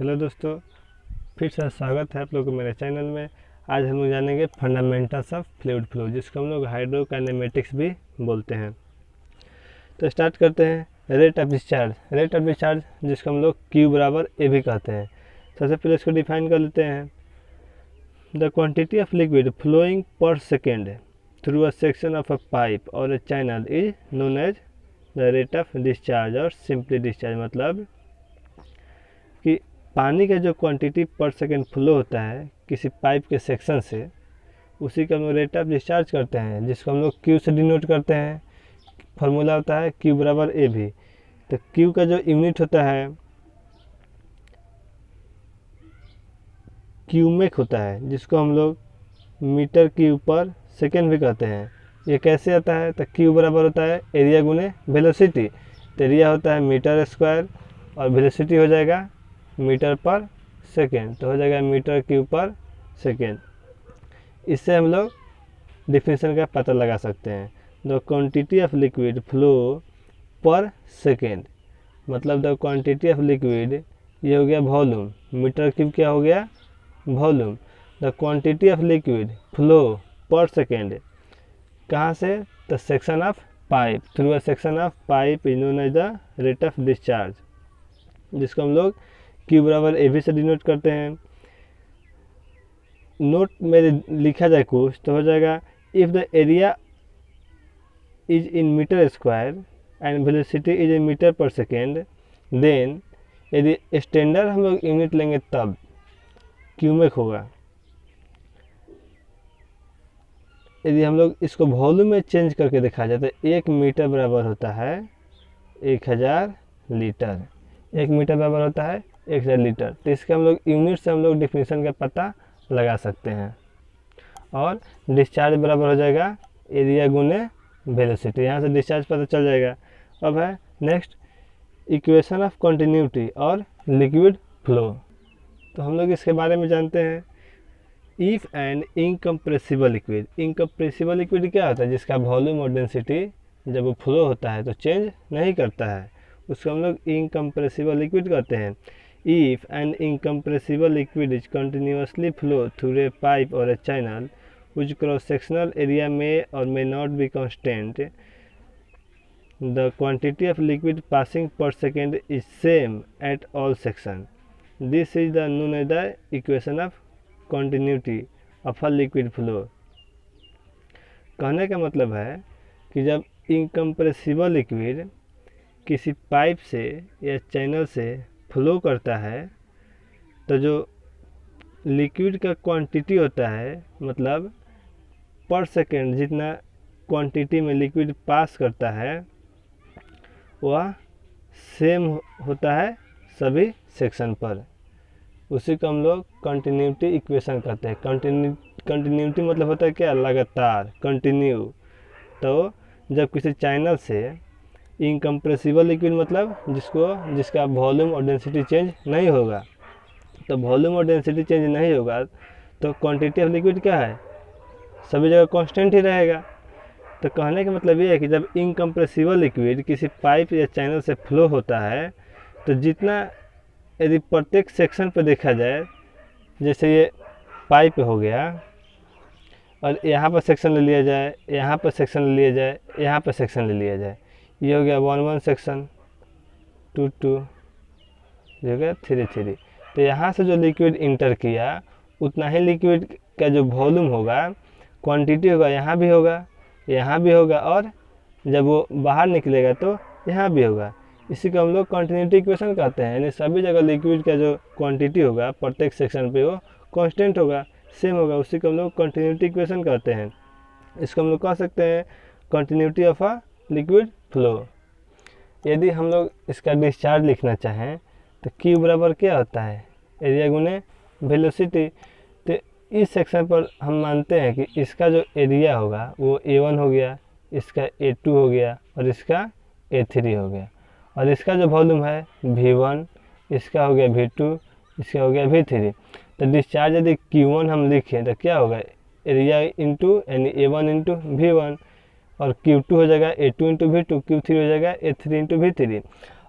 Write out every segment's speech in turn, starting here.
Hello दोस्तों, फिर से स्वागत है आप लोगों को मेरे चैनल में। आज हम लोग जानेंगे फंडामेंटल्स ऑफ फ्लूइड फ्लो, जिसको हम लोग हाइड्रोकाइनेमेटिक्स भी बोलते हैं। तो स्टार्ट करते हैं। रेट ऑफ डिस्चार्ज जिसको हम लोग Q बराबर A भी कहते हैं। सबसे पहले इसको डिफाइन कर लेते हैं। The quantity of liquid flowing per second through a section of a pipe और a channel is known as the rate of discharge और सिंपली डिस्चार्ज। मतलब कि पानी का जो क्वांटिटी पर सेकेंड फ्लो होता है किसी पाइप के सेक्शन से, उसी का हम लोग रेट ऑफ डिस्चार्ज करते हैं, जिसको हम लोग Q से डिनोट करते हैं। फार्मूला होता है Q बराबर A भी। तो Q का जो यूनिट होता है क्यूमेक होता है, जिसको हम लोग मीटर क्यूब पर सेकेंड भी कहते हैं। ये कैसे आता है? तो Q बराबर होता है एरिया गुने वेलोसिटी। तो एरिया होता है मीटर स्क्वायर और वेलोसिटी हो जाएगा मीटर पर सेकेंड, तो हो जाएगा मीटर क्यूब पर सेकेंड। इससे हम लोग डिफिनेशन का पता लगा सकते हैं। The quantity of liquid flow per second, मतलब द क्वांटिटी ऑफ लिक्विड, ये हो गया वॉल्यूम। मीटर क्यूब क्या हो गया? Volume. The quantity of liquid flow per second कहाँ से? The section of pipe through a section of pipe is known as the rate of discharge, जिसको हम लोग Q बराबर A भी से डिनोट करते हैं। नोट में लिखा जाए कुछ तो हो जाएगा if the area is in metre square and velocity is in metre per second, then यदि स्टैंडर्ड हम लोग यूनिट लेंगे तब क्यूमेक होगा। यदि हम लोग इसको वॉल्यूम में चेंज करके देखा जाए तो 1 मीटर बराबर होता है 1000 लीटर। 1 मीटर बराबर होता है 1000 लीटर। तो इसके हम लोग यूनिट से हम लोग डिफिनीशन का पता लगा सकते हैं। और डिस्चार्ज बराबर हो जाएगा एरिया गुने वेलोसिटी। यहाँ से डिस्चार्ज पता चल जाएगा। अब है नेक्स्ट इक्वेशन ऑफ कंटिन्यूटी और लिक्विड फ्लो। तो हम लोग इसके बारे में जानते हैं। इफ़ एंड इनकम्प्रेसिबल लिक्विड क्या होता है? जिसका वॉल्यूम और डेंसिटी जब वो फ्लो होता है तो चेंज नहीं करता है, उसको हम लोग इनकम्प्रेसिबल लिक्विड कहते हैं। If an incompressible liquid is continuously flow through a pipe or a channel whose cross-sectional area may or may not be constant, the quantity of liquid passing per second is same at all sections. This is the known as the equation of continuity of a liquid flow. कहने का मतलब है कि जब incompressible liquid किसी pipe से या channel से फ्लो करता है तो जो लिक्विड का क्वांटिटी होता है, मतलब पर सेकेंड जितना क्वांटिटी में लिक्विड पास करता है, वह सेम होता है सभी सेक्शन पर। उसी को हम लोग कंटिन्यूटी इक्वेशन कहते हैं। कंटिन्यूटी मतलब होता है क्या? लगातार, कंटिन्यू। तो जब किसी चैनल से इनकम्प्रेसिबल लिक्विड मतलब जिसका वॉल्यूम और डेंसिटी चेंज नहीं होगा, तो वॉल्यूम और डेंसिटी चेंज नहीं होगा तो क्वांटिटी ऑफ लिक्विड क्या है? सभी जगह कांस्टेंट ही रहेगा। तो कहने का मतलब ये है कि जब इनकम्प्रेसिबल लिक्विड किसी पाइप या चैनल से फ्लो होता है तो जितना, यदि प्रत्येक सेक्शन पर देखा जाए, जैसे ये पाइप हो गया और यहाँ पर सेक्शन ले लिया जाए, यहाँ पर सेक्शन ले लिया जाए, यहाँ पर सेक्शन ले लिया जाए, ये हो गया 1 सेक्शन, 2 हो गया 3। तो यहाँ से जो लिक्विड इंटर किया उतना ही लिक्विड का जो वॉल्यूम होगा, क्वांटिटी होगा, यहाँ भी होगा, यहाँ भी होगा, और जब वो बाहर निकलेगा तो यहाँ भी होगा। इसी को हम लोग कंटिन्यूटी इक्वेशन कहते हैं। यानी सभी जगह लिक्विड का जो क्वांटिटी होगा प्रत्येक सेक्शन पे वो कांस्टेंट होगा, सेम होगा। उसी को हम लोग कंटिन्यूटी इक्वेशन कहते हैं। इसको हम लोग कह सकते हैं continuity of a liquid flow. यदि हम लोग इसका डिस्चार्ज लिखना चाहें तो Q बराबर क्या होता है? एरिया गुने वेलोसिटी। तो इस सेक्शन पर हम मानते हैं कि इसका जो एरिया होगा वो A1 हो गया, इसका A2 हो गया और इसका A3 हो गया, और इसका जो वॉल्यूम है V1, इसका हो गया V2, इसका हो गया V3। तो डिस्चार्ज यदि Q1 हम लिखें तो क्या होगा? एरिया इंटू यानी A1 इंटू V1, और Q2 हो जाएगा A2 इंटू V2, Q3 हो जाएगा A3 इंटू V3।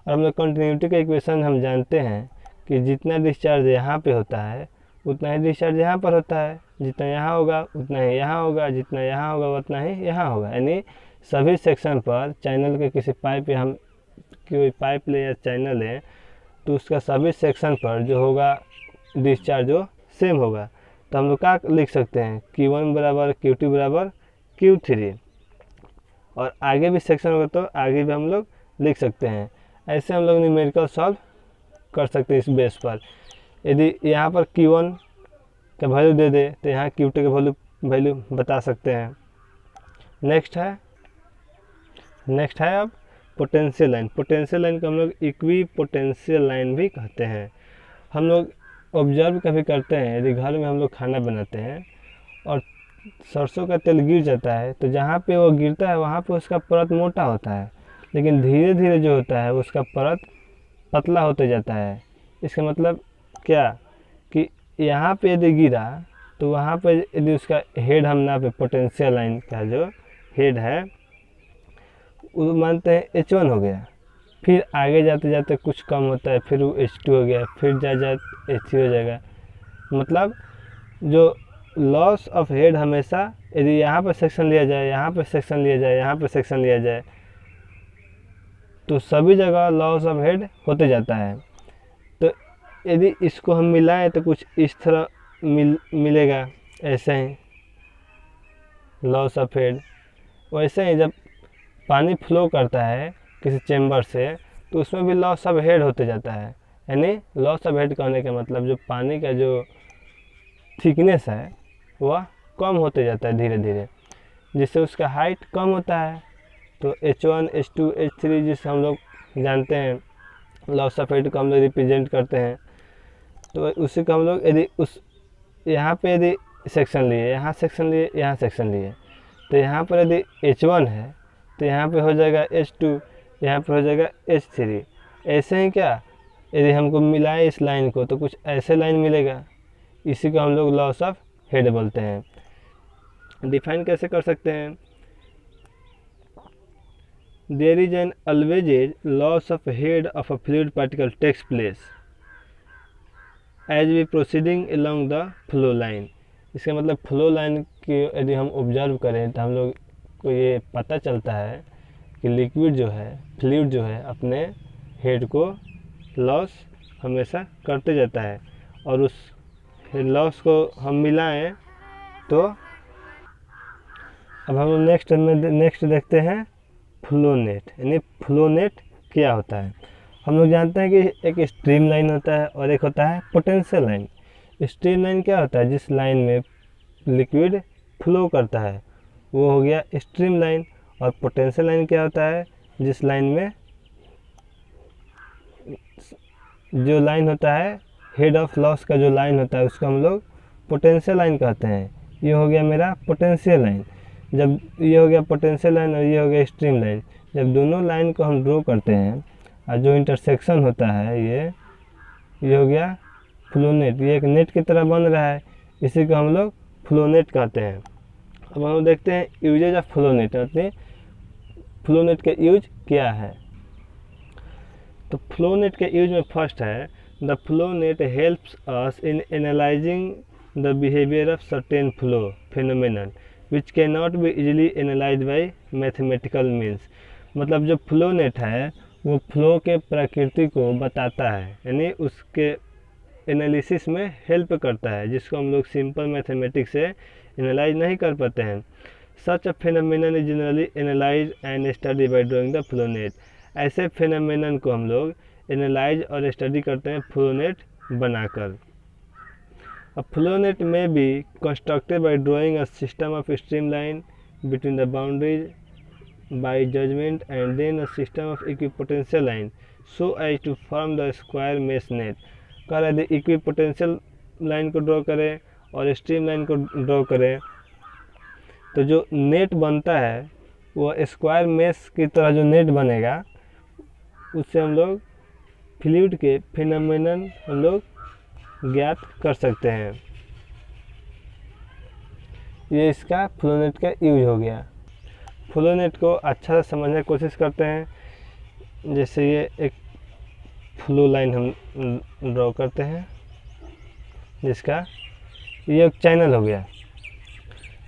और हम लोग कंटिन्यूटी का इक्वेशन हम जानते हैं कि जितना डिस्चार्ज यहाँ पे होता है उतना ही डिस्चार्ज यहाँ पर होता है, जितना यहाँ होगा उतना ही यहाँ होगा, जितना यहाँ होगा उतना ही यहाँ होगा। यानी सभी सेक्शन पर चैनल के किसी पाइप या हम कोई पाइप ले या चैनल लें तो उसका सभी सेक्शन पर जो होगा डिस्चार्ज वो सेम होगा। तो हम लोग क्या लिख सकते हैं, Q1 बराबर Q2 बराबर Q3, और आगे भी सेक्शन होगा तो आगे भी हम लोग लिख सकते हैं। ऐसे हम लोग न्यूमेरिकल सॉल्व कर सकते हैं इस बेस पर। यदि यहाँ पर Q1 का वैल्यू दे दे तो यहाँ Q2 का वैल्यू बता सकते हैं। नेक्स्ट है अब पोटेंशियल लाइन। पोटेंशियल लाइन को हम लोग इक्वी पोटेंशियल लाइन भी कहते हैं। हम लोग ऑब्जर्व कभी करते हैं, यदि घर में हम लोग खाना बनाते हैं और सरसों का तेल गिर जाता है तो जहाँ पे वो गिरता है वहाँ पे उसका परत मोटा होता है, लेकिन धीरे धीरे जो होता है उसका परत पतला होते जाता है। इसका मतलब क्या कि यहाँ पे यदि गिरा तो वहाँ पे यदि उसका हेड हम नापे, पोटेंशियल लाइन का जो हेड है वो मानते हैं H1 हो गया, फिर आगे जाते जाते कुछ कम होता है, फिर वो H2 हो गया, फिर H3 हो जाएगा। मतलब जो लॉस ऑफ हेड हमेशा यदि यहाँ पर सेक्शन लिया जाए, यहाँ पर सेक्शन लिया जाए, यहाँ पर सेक्शन लिया जाए तो सभी जगह लॉस ऑफ हेड होते जाता है। तो यदि इसको हम मिलाएं तो कुछ इस तरह मिलेगा, ऐसे ही लॉस ऑफ हेड। वैसे ही जब पानी फ्लो करता है किसी चेम्बर से तो उसमें भी लॉस ऑफ हेड होते जाता है। यानी लॉस ऑफ हेड कहने का मतलब जो पानी का जो थिकनेस है वह कम होते जाता है धीरे धीरे, जिससे उसका हाइट कम होता है। तो H1, H2, H3 जिसे हम लोग जानते हैं लॉस ऑफ हेड को हम लोग रिप्रेजेंट करते हैं। तो उसी को हम लोग यदि उस यहाँ पे यदि सेक्शन लिए, यहाँ सेक्शन लिए, यहाँ सेक्शन लिए, तो यहाँ पर यदि H1 है तो यहाँ पे हो जाएगा H2, यहाँ पे हो जाएगा H3। ऐसे ही क्या यदि हमको मिलाए इस लाइन को तो कुछ ऐसे लाइन मिलेगा, इसी को हम लोग लॉस ऑफ हेड बोलते हैं। डिफाइन कैसे कर सकते हैं, there is an alleged loss of head of a fluid particle takes place as we proceeding along the flow line. इसका मतलब फ्लो लाइन की यदि हम ऑब्जर्व करें तो हम लोग को ये पता चलता है कि लिक्विड जो है, फ्लूइड जो है अपने हेड को लॉस हमेशा करते जाता है। और उस लॉस को हम मिलाएं तो अब हम नेक्स्ट देखते हैं फ्लो नेट। यानी फ्लो नेट क्या होता है। हम लोग जानते हैं कि एक स्ट्रीम लाइन होता है और एक होता है पोटेंशियल लाइन। स्ट्रीम लाइन क्या होता है, जिस लाइन में लिक्विड फ्लो करता है वो हो गया स्ट्रीम लाइन। और पोटेंशियल लाइन क्या होता है, जिस लाइन में जो लाइन होता है हेड ऑफ लॉस का जो लाइन होता है उसको हम लोग पोटेंशियल लाइन कहते हैं। ये हो गया मेरा पोटेंशियल लाइन। जब ये हो गया पोटेंशियल लाइन और ये हो गया स्ट्रीम लाइन, जब दोनों लाइन को हम ड्रॉ करते हैं और जो इंटरसेक्शन होता है ये हो गया फ्लो नेट। ये एक नेट की तरह बन रहा है, इसी को हम लोग फ्लो नेट कहते हैं। अब हम देखते हैं यूजेज ऑफ फ्लो नेट, मतलब फ्लो नेट का यूज क्या है। तो फ्लो नेट के यूज में फर्स्ट है the flow net helps us in analysing the behaviour of certain flow phenomenon which can not be easily analyse by mathematical means. मतलब जो फ्लो नेट है वो फ्लो के प्रकृति को बताता है, यानी उसके एनालिसिस में हेल्प करता है, जिसको हम लोग सिंपल मैथमेटिक्स से एनालाइज नहीं कर पाते हैं। Such a phenomenon is generally analyse and study by drawing the flow net. ऐसे फिनोमेनन को हम लोग एनालाइज और स्टडी करते हैं फ्लो नेट बनाकर। A flow net may be constructed by drawing a system of streamline between the boundaries by judgment and then a system of equipotential line so as to form the square mesh net। कर यदि equipotential line को draw करें और stream line को draw करें तो जो net बनता है वो स्क्वायर मेश की तरह जो नेट बनेगा उससे हम लोग फ्लूइड के फिनोमेनन हम लोग ज्ञात कर सकते हैं। ये इसका फ्लो नेट का यूज हो गया। फ्लो नेट को अच्छा से समझने की कोशिश करते हैं। जैसे ये एक फ्लो लाइन हम ड्रॉ करते हैं, जिसका ये एक चैनल हो गया,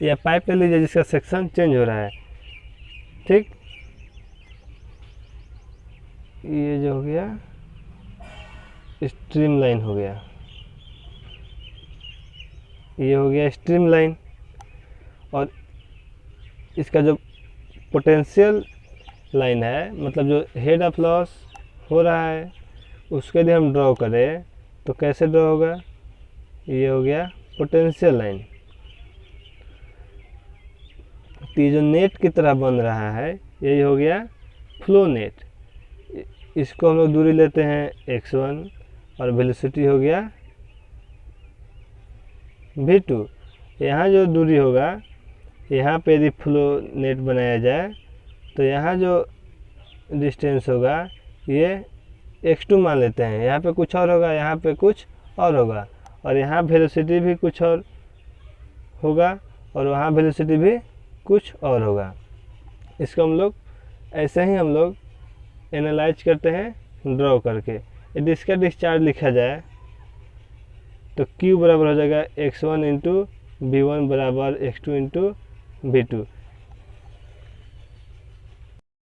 या पाइप ले लीजिए जिसका सेक्शन चेंज हो रहा है। ठीक, ये जो हो गया स्ट्रीम लाइन हो गया, ये हो गया स्ट्रीम लाइन। और इसका जो पोटेंशियल लाइन है, मतलब जो हेड ऑफ लॉस हो रहा है, उसके लिए हम ड्रॉ करें तो कैसे ड्रॉ होगा, ये हो गया पोटेंशियल लाइन। तो ये जो नेट की तरह बन रहा है यही हो गया फ्लो नेट। इसको हम लोग दूरी लेते हैं x1 और वेलोसिटी हो गया v2। यहाँ जो दूरी होगा, यहाँ पे यदि फ्लो नेट बनाया जाए तो यहाँ जो डिस्टेंस होगा ये x2 मान लेते हैं, यहाँ पे कुछ और होगा, यहाँ पे कुछ और होगा, और यहाँ वेलोसिटी भी कुछ और होगा, और वहाँ वेलोसिटी भी कुछ और होगा। इसको हम लोग ऐसे ही हम लोग एनालाइज करते हैं ड्रॉ करके। यदि इसका डिस्चार्ज लिखा जाए तो Q बराबर हो जाएगा x1 इंटू V1 बराबर x2 इंटू V2।